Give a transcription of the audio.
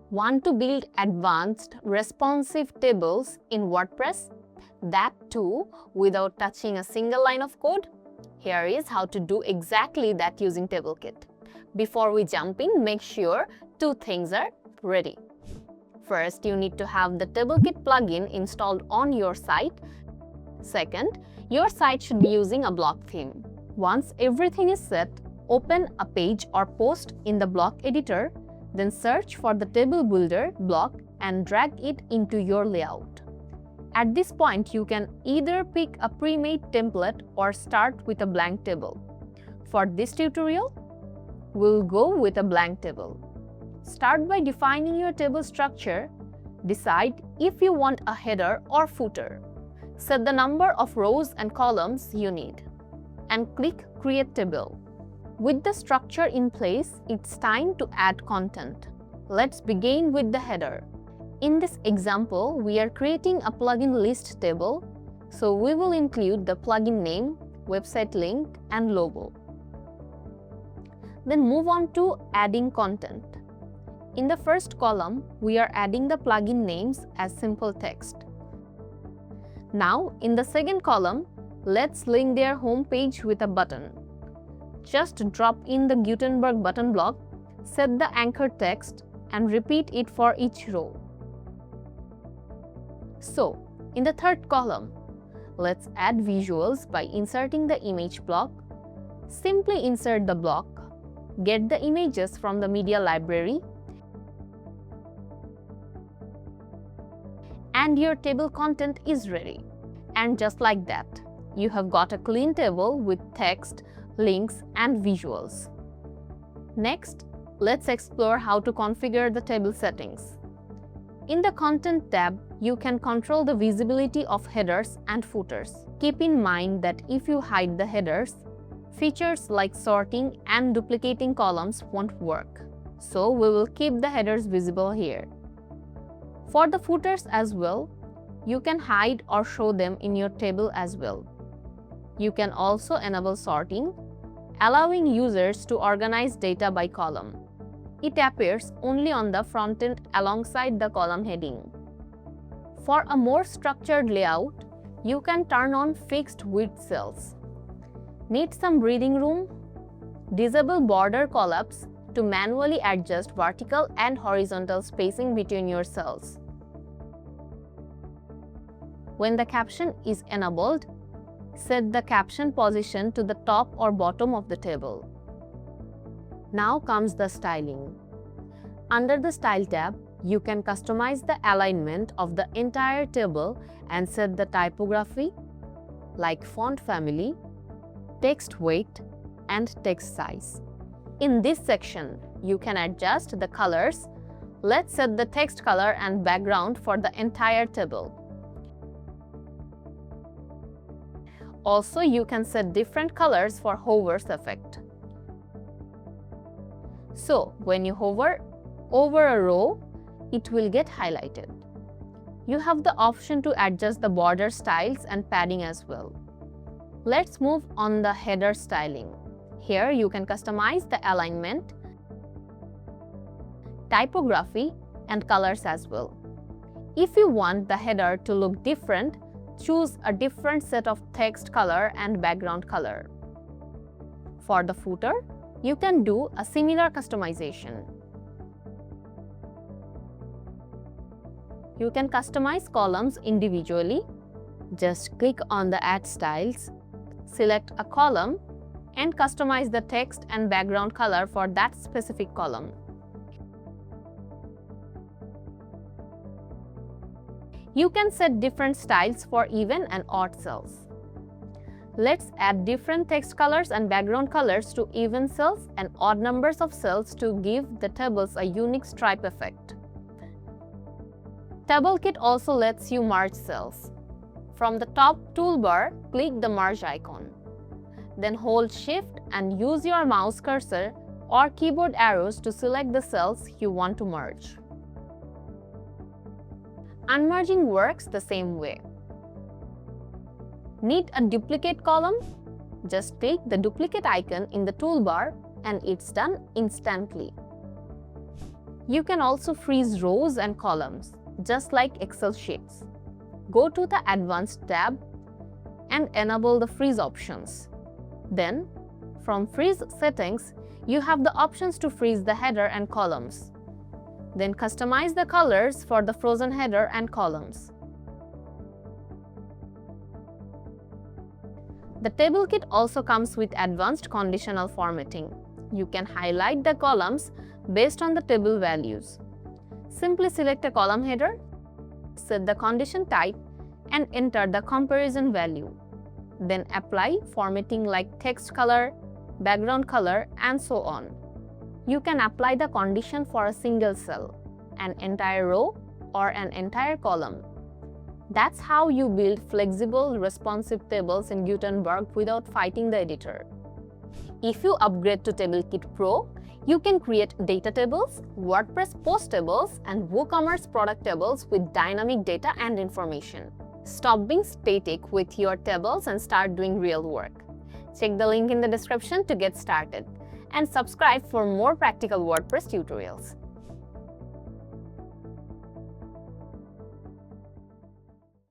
Want to build advanced, responsive tables in WordPress? That too without touching a single line of code? Here is how to do exactly that using TableKit. Before we jump in, make sure two things are ready. First, you need to have the TableKit plugin installed on your site. Second, your site should be using a block theme. Once everything is set, open a page or post in the block editor, then search for the table builder block and drag it into your layout. At this point, you can either pick a pre-made template or start with a blank table. For this tutorial, we'll go with a blank table. Start by defining your table structure. Decide if you want a header or footer. Set the number of rows and columns you need, and click Create Table. With the structure in place, it's time to add content. Let's begin with the header. In this example, we are creating a plugin list table, so we will include the plugin name, website link, and logo. Then move on to adding content. In the first column, we are adding the plugin names as simple text. Now, in the second column, let's link their home page with a button. Just drop in the Gutenberg button block, set the anchor text, and repeat it for each row. So, in the third column, let's add visuals by inserting the image block. Simply insert the block, get the images from the media library, and your table content is ready. And just like that, you have got a clean table with text, links, and visuals. Next, let's explore how to configure the table settings. In the Content tab, you can control the visibility of headers and footers. Keep in mind that if you hide the headers, features like sorting and duplicating columns won't work. So we will keep the headers visible here. For the footers as well, you can hide or show them in your table as well. You can also enable sorting, allowing users to organize data by column. It appears only on the front end alongside the column heading. For a more structured layout, you can turn on fixed width cells. Need some breathing room? Disable border collapse to manually adjust vertical and horizontal spacing between your cells. When the caption is enabled, set the caption position to the top or bottom of the table. Now comes the styling. Under the Style tab, you can customize the alignment of the entire table and set the typography, like font family, text weight, and text size. In this section, you can adjust the colors. Let's set the text color and background for the entire table. Also, you can set different colors for hovers effect. So, when you hover over a row, it will get highlighted. You have the option to adjust the border styles and padding as well. Let's move on the header styling. Here you can customize the alignment, typography, and colors as well. If you want the header to look different, choose a different set of text color and background color. For the footer, you can do a similar customization. You can customize columns individually. Just click on the Add Styles, select a column, and customize the text and background color for that specific column. You can set different styles for even and odd cells. Let's add different text colors and background colors to even cells and odd numbers of cells to give the tables a unique stripe effect. TableKit also lets you merge cells. From the top toolbar, click the merge icon. Then hold Shift and use your mouse cursor or keyboard arrows to select the cells you want to merge. Unmerging works the same way. Need a duplicate column? Just click the duplicate icon in the toolbar and it's done instantly. You can also freeze rows and columns, just like Excel sheets. Go to the Advanced tab and enable the freeze options. Then, from Freeze Settings, you have the options to freeze the header and columns. Then customize the colors for the frozen header and columns. The TableKit also comes with advanced conditional formatting. You can highlight the columns based on the table values. Simply select a column header, set the condition type, and enter the comparison value. Then apply formatting like text color, background color, and so on. You can apply the condition for a single cell, an entire row, or an entire column. That's how you build flexible, responsive tables in Gutenberg without fighting the editor. If you upgrade to TableKit Pro, you can create data tables, WordPress post tables, and WooCommerce product tables with dynamic data and information. Stop being static with your tables and start doing real work. Check the link in the description to get started, and subscribe for more practical WordPress tutorials.